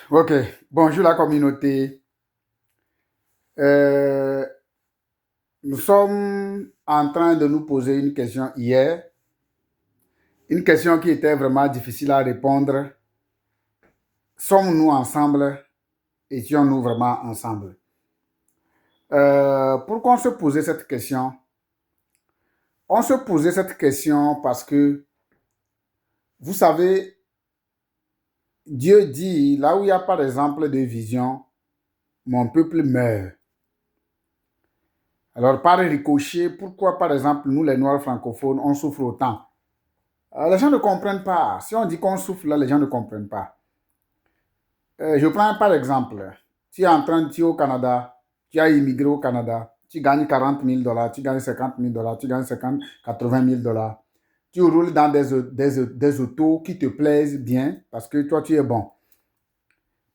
Ok, bonjour la communauté. Euh, Nous sommes en train de nous poser une question hier, une question qui était vraiment difficile à répondre. Sommes-nous ensemble? Étions-nous vraiment ensemble? Pourquoi on se posait cette question? On se posait cette question parce que, vous savez, Dieu dit, là où il y a par exemple de vision, mon peuple meurt. Alors, par ricochet, pourquoi par exemple, nous les Noirs francophones, on souffre autant? Les gens ne comprennent pas. Si on dit qu'on souffle, là, les gens ne comprennent pas. Je prends par exemple, tu es en train, tu es au Canada, tu as immigré au Canada, tu gagnes 40 000 $, tu gagnes 50 000 $, tu gagnes 80 000 $. Tu roules dans des autos qui te plaisent bien parce que toi, tu es bon.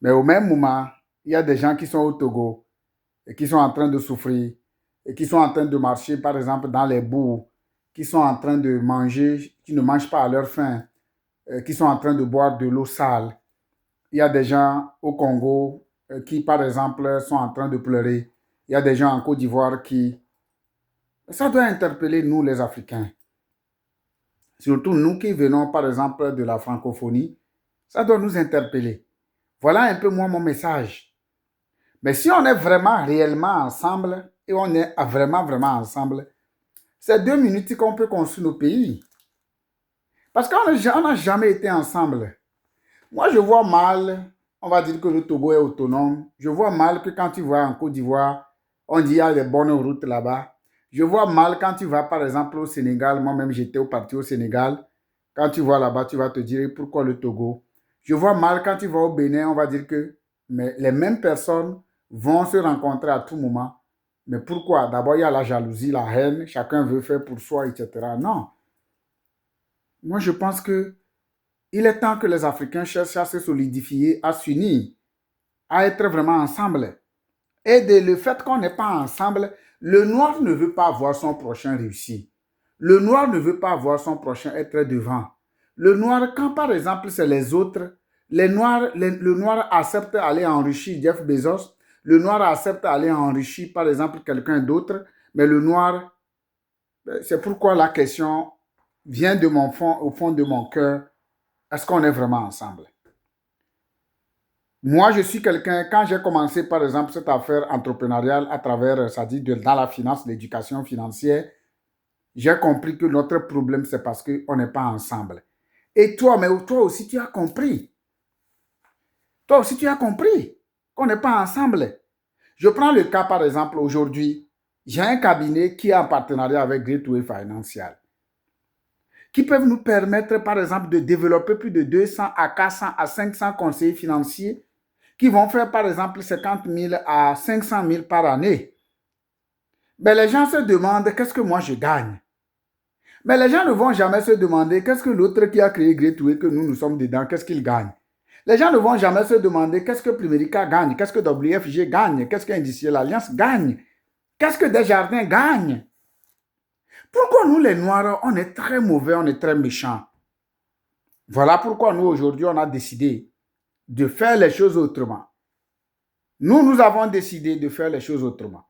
Mais au même moment, il y a des gens qui sont au Togo et qui sont en train de souffrir et qui sont en train de marcher, par exemple, dans les boues, qui sont en train de manger, qui ne mangent pas à leur faim, qui sont en train de boire de l'eau sale. Il y a des gens au Congo qui, par exemple, sont en train de pleurer. Il y a des gens en Côte d'Ivoire qui... Ça doit interpeller nous, les Africains. Surtout nous qui venons, par exemple, de la francophonie. Ça doit nous interpeller. Voilà un peu moi mon message. Mais si on est vraiment réellement ensemble, et on est vraiment ensemble, c'est 2 minutes qu'on peut construire nos pays. Parce qu'on n'a jamais été ensemble. Moi, je vois mal, on va dire que le Togo est autonome. Je vois mal que quand tu vas en Côte d'Ivoire, on dit qu'il y a des bonnes routes là-bas. Je vois mal quand tu vas, par exemple, au Sénégal. Moi-même, j'étais parti au Sénégal. Quand tu vas là-bas, tu vas te dire pourquoi le Togo. Je vois mal quand tu vas au Bénin, on va dire que mais les mêmes personnes vont se rencontrer à tout moment. Mais pourquoi? D'abord, il y a la jalousie, la haine. Chacun veut faire pour soi, etc. Non. Moi, je pense que il est temps que les Africains cherchent à se solidifier, à s'unir, à être vraiment ensemble. Et le fait qu'on n'est pas ensemble, le noir ne veut pas voir son prochain réussir. Le noir ne veut pas voir son prochain être devant. Le noir, quand par exemple c'est les autres, le noir accepte d'aller enrichir Jeff Bezos, le noir accepte d'aller enrichir par exemple quelqu'un d'autre, mais le noir, c'est pourquoi la question vient de mon fond, au fond de mon cœur, est-ce qu'on est vraiment ensemble? Moi, je suis quelqu'un, quand j'ai commencé, par exemple, cette affaire entrepreneuriale à travers, ça dit, dans la finance, l'éducation financière, j'ai compris que notre problème, c'est parce qu'on n'est pas ensemble. Et toi, mais toi aussi, tu as compris. Toi aussi, tu as compris qu'on n'est pas ensemble. Je prends le cas, par exemple, aujourd'hui, j'ai un cabinet qui est en partenariat avec Gateway Financial, qui peuvent nous permettre, par exemple, de développer plus de 200 à 400 à 500 conseillers financiers qui vont faire par exemple 50 000 à 500 000 par année. Mais les gens se demandent qu'est-ce que moi je gagne. Mais les gens ne vont jamais se demander qu'est-ce que l'autre qui a créé Gateway, que nous sommes dedans, qu'est-ce qu'il gagne. Les gens ne vont jamais se demander qu'est-ce que Primerica gagne, qu'est-ce que WFG gagne, qu'est-ce qu'Industriel Alliance gagne, qu'est-ce que Desjardins gagne. Pourquoi nous les Noirs, on est très mauvais, on est très méchants. Voilà pourquoi nous aujourd'hui, on a décidé de faire les choses autrement. Nous avons décidé de faire les choses autrement.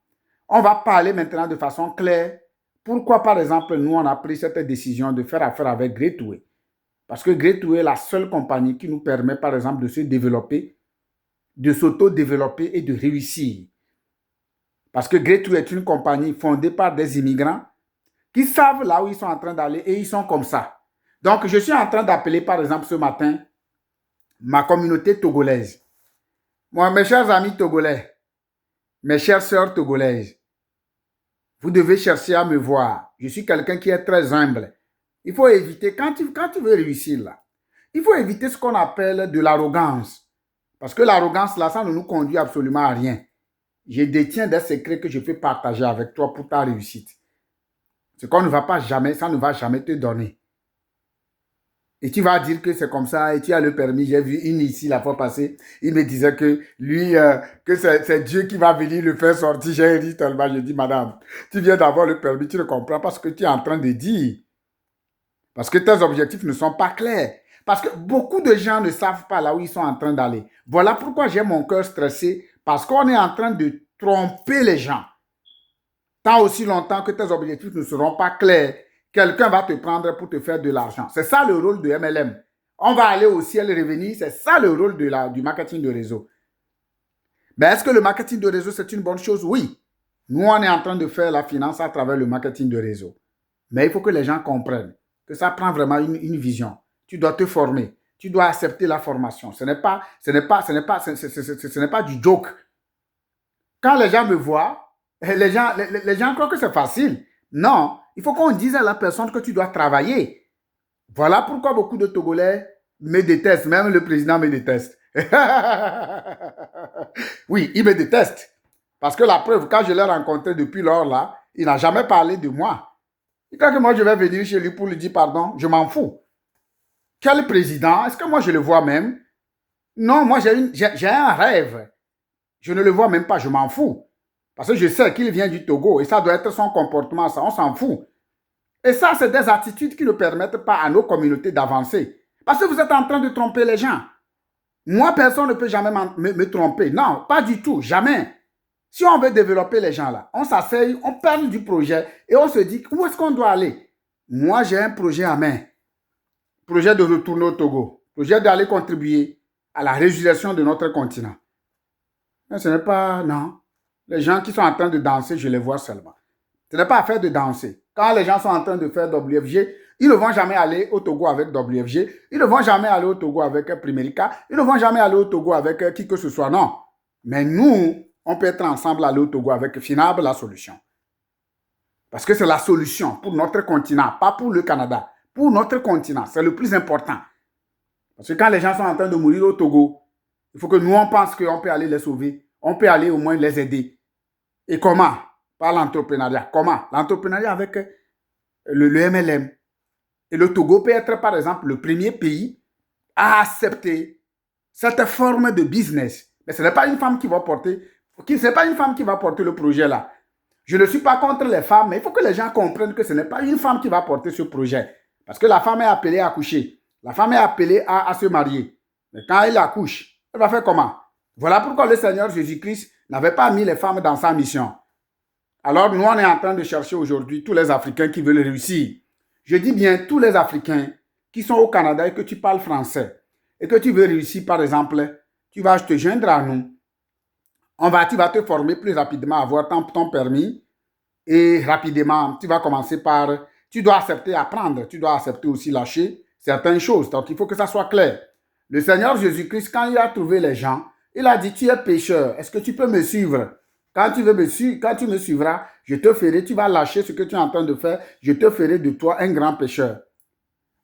On va parler maintenant de façon claire. Pourquoi, par exemple, nous, on a pris cette décision de faire affaire avec Gateway? Parce que Gateway est la seule compagnie qui nous permet, par exemple, de se développer, de s'auto-développer et de réussir. Parce que Gateway est une compagnie fondée par des immigrants qui savent là où ils sont en train d'aller et ils sont comme ça. Donc, je suis en train d'appeler, par exemple, ce matin, ma communauté togolaise. Moi, mes chers amis togolais, mes chères sœurs togolaises, vous devez chercher à me voir. Je suis quelqu'un qui est très humble. Il faut éviter, quand tu veux réussir là, il faut éviter ce qu'on appelle de l'arrogance. Parce que l'arrogance là, ça ne nous conduit absolument à rien. Je détiens des secrets que je peux partager avec toi pour ta réussite. Ce qu'on ne va pas jamais, ça ne va jamais te donner. Et tu vas dire que c'est comme ça et tu as le permis. J'ai vu une ici la fois passée. Il me disait que lui, que c'est Dieu qui va venir le faire sortir. J'ai ri tellement. Je dis, madame, tu viens d'avoir le permis, tu ne comprends pas ce que tu es en train de dire. Parce que tes objectifs ne sont pas clairs. Parce que beaucoup de gens ne savent pas là où ils sont en train d'aller. Voilà pourquoi j'ai mon cœur stressé, parce qu'on est en train de tromper les gens. Tant aussi longtemps que tes objectifs ne seront pas clairs, quelqu'un va te prendre pour te faire de l'argent. C'est ça le rôle de MLM. On va aller au ciel et revenir. C'est ça le rôle du marketing de réseau. Mais est-ce que le marketing de réseau, c'est une bonne chose? Oui. Nous, on est en train de faire la finance à travers le marketing de réseau. Mais il faut que les gens comprennent que ça prend vraiment une vision. Tu dois te former. Tu dois accepter la formation. Ce n'est pas du joke. Quand les gens me voient, les gens croient que c'est facile. Non, il faut qu'on dise à la personne que tu dois travailler. Voilà pourquoi beaucoup de Togolais me détestent. Même le président me déteste. Oui, il me déteste. Parce que la preuve, quand je l'ai rencontré depuis lors là, il n'a jamais parlé de moi. Il croit que moi, je vais venir chez lui pour lui dire pardon. Je m'en fous. Quel président? Est-ce que moi, je le vois même? Non, moi, j'ai un rêve. Je ne le vois même pas, je m'en fous. Parce que je sais qu'il vient du Togo et ça doit être son comportement, ça, on s'en fout. Et ça, c'est des attitudes qui ne permettent pas à nos communautés d'avancer. Parce que vous êtes en train de tromper les gens. Moi, personne ne peut jamais me tromper. Non, pas du tout, jamais. Si on veut développer les gens là, on s'asseye, on parle du projet et on se dit où est-ce qu'on doit aller. Moi, j'ai un projet à main. Projet de retourner au Togo. Projet d'aller contribuer à la régulation de notre continent. Mais ce n'est pas, non. Les gens qui sont en train de danser, je les vois seulement. Ce n'est pas affaire de danser. Quand les gens sont en train de faire WFG, ils ne vont jamais aller au Togo avec WFG. Ils ne vont jamais aller au Togo avec Primerica. Ils ne vont jamais aller au Togo avec qui que ce soit. Non. Mais nous, on peut être ensemble aller au Togo avec FINAB, la solution. Parce que c'est la solution pour notre continent, pas pour le Canada. Pour notre continent, c'est le plus important. Parce que quand les gens sont en train de mourir au Togo, il faut que nous, on pense qu'on peut aller les sauver. On peut aller au moins les aider. Et comment? Par l'entrepreneuriat. Comment? L'entrepreneuriat avec le MLM. Et le Togo peut être, par exemple, le premier pays à accepter cette forme de business. Mais ce n'est pas une femme qui va porter, le projet là. Je ne suis pas contre les femmes, mais il faut que les gens comprennent que ce n'est pas une femme qui va porter ce projet. Parce que la femme est appelée à accoucher. La femme est appelée à se marier. Mais quand elle accouche, elle va faire comment? Voilà pourquoi le Seigneur Jésus-Christ n'avait pas mis les femmes dans sa mission. Alors nous, on est en train de chercher aujourd'hui tous les Africains qui veulent réussir. Je dis bien tous les Africains qui sont au Canada et que tu parles français et que tu veux réussir, par exemple, tu vas te joindre à nous. Tu vas te former plus rapidement à avoir ton permis et rapidement, tu vas commencer par... Tu dois accepter apprendre, tu dois accepter aussi lâcher certaines choses. Donc, il faut que ça soit clair. Le Seigneur Jésus-Christ, quand il a trouvé les gens, il a dit, tu es pécheur, est-ce que tu peux me suivre? Quand tu me suivras, je te ferai, tu vas lâcher ce que tu es en train de faire, je te ferai de toi un grand pécheur.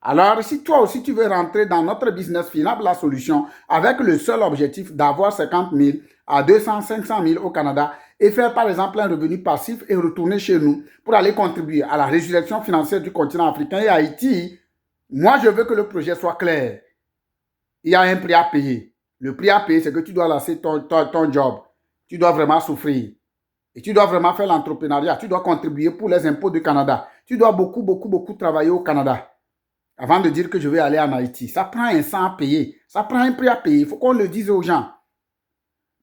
Alors, si toi aussi tu veux rentrer dans notre business FINAB, la solution, avec le seul objectif d'avoir 50 000 à 200, 500 000 au Canada et faire par exemple un revenu passif et retourner chez nous pour aller contribuer à la régulation financière du continent africain et Haïti, moi je veux que le projet soit clair. Il y a un prix à payer. Le prix à payer, c'est que tu dois lasser ton job. Tu dois vraiment souffrir. Et tu dois vraiment faire l'entrepreneuriat. Tu dois contribuer pour les impôts du Canada. Tu dois beaucoup, beaucoup, beaucoup travailler au Canada. Avant de dire que je vais aller en Haïti. Ça prend un sang à payer. Ça prend un prix à payer. Il faut qu'on le dise aux gens.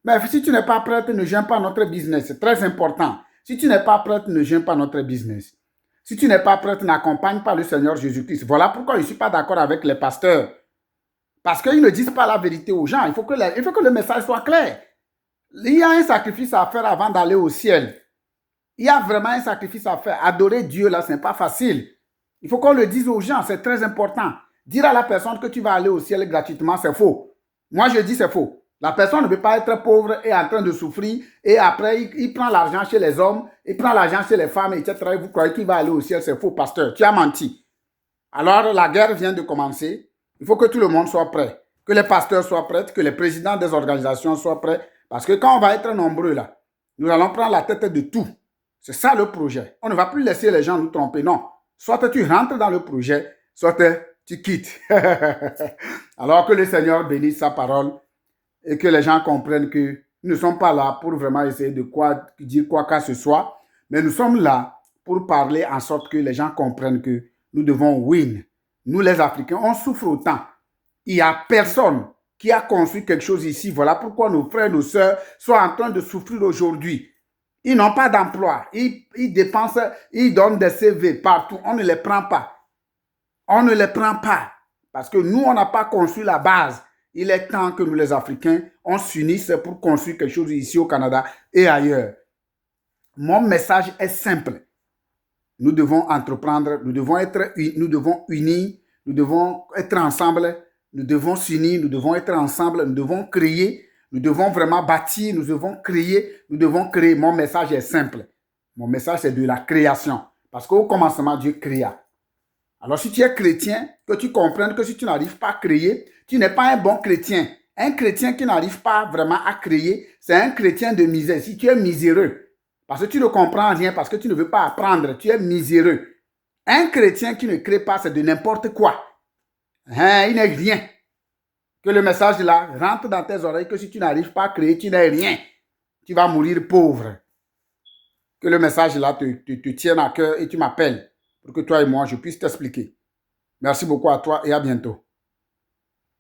Mais si tu n'es pas prête, ne gêne pas notre business. C'est très important. Si tu n'es pas prête, ne gêne pas notre business. Si tu n'es pas prête, n'accompagne pas le Seigneur Jésus-Christ. Voilà pourquoi je ne suis pas d'accord avec les pasteurs. Parce qu'ils ne disent pas la vérité aux gens. Il faut que le message soit clair. Il y a un sacrifice à faire avant d'aller au ciel. Il y a vraiment un sacrifice à faire. Adorer Dieu, là, ce n'est pas facile. Il faut qu'on le dise aux gens, c'est très important. Dire à la personne que tu vas aller au ciel gratuitement, c'est faux. Moi, je dis c'est faux. La personne ne peut pas être pauvre et en train de souffrir et après, il prend l'argent chez les hommes, il prend l'argent chez les femmes, etc. Et vous croyez qu'il va aller au ciel, c'est faux, pasteur. Tu as menti. Alors, la guerre vient de commencer. Il faut que tout le monde soit prêt. Que les pasteurs soient prêts, que les présidents des organisations soient prêts. Parce que quand on va être nombreux là, nous allons prendre la tête de tout. C'est ça le projet. On ne va plus laisser les gens nous tromper, non. Soit tu rentres dans le projet, soit tu quittes. Alors que le Seigneur bénisse sa parole et que les gens comprennent que nous ne sommes pas là pour vraiment essayer de dire quoi que ce soit, mais nous sommes là pour parler en sorte que les gens comprennent que nous devons win. Nous les Africains, on souffre autant. Il n'y a personne qui a construit quelque chose ici. Voilà pourquoi nos frères, nos sœurs sont en train de souffrir aujourd'hui. Ils n'ont pas d'emploi. Ils dépensent, ils donnent des CV partout. On ne les prend pas. On ne les prend pas. Parce que nous, on n'a pas construit la base. Il est temps que nous, les Africains, on s'unisse pour construire quelque chose ici au Canada et ailleurs. Mon message est simple. Nous devons entreprendre, nous devons unis, nous devons être ensemble, nous devons s'unir, nous devons être ensemble, nous devons créer, nous devons vraiment bâtir, nous devons créer, nous devons créer. Mon message est simple. Mon message, c'est de la création. Parce qu'au commencement, Dieu créa. Alors, si tu es chrétien, que tu comprennes que si tu n'arrives pas à créer, tu n'es pas un bon chrétien. Un chrétien qui n'arrive pas vraiment à créer, c'est un chrétien de misère. Si tu es miséreux, parce que tu ne comprends rien, parce que tu ne veux pas apprendre, tu es miséreux. Un chrétien qui ne crée pas, c'est de n'importe quoi. Hein, il n'est rien. Que le message là rentre dans tes oreilles, que si tu n'arrives pas à créer, tu n'es rien. Tu vas mourir pauvre. Que le message là te tienne à cœur et tu m'appelles pour que toi et moi, je puisse t'expliquer. Merci beaucoup à toi et à bientôt.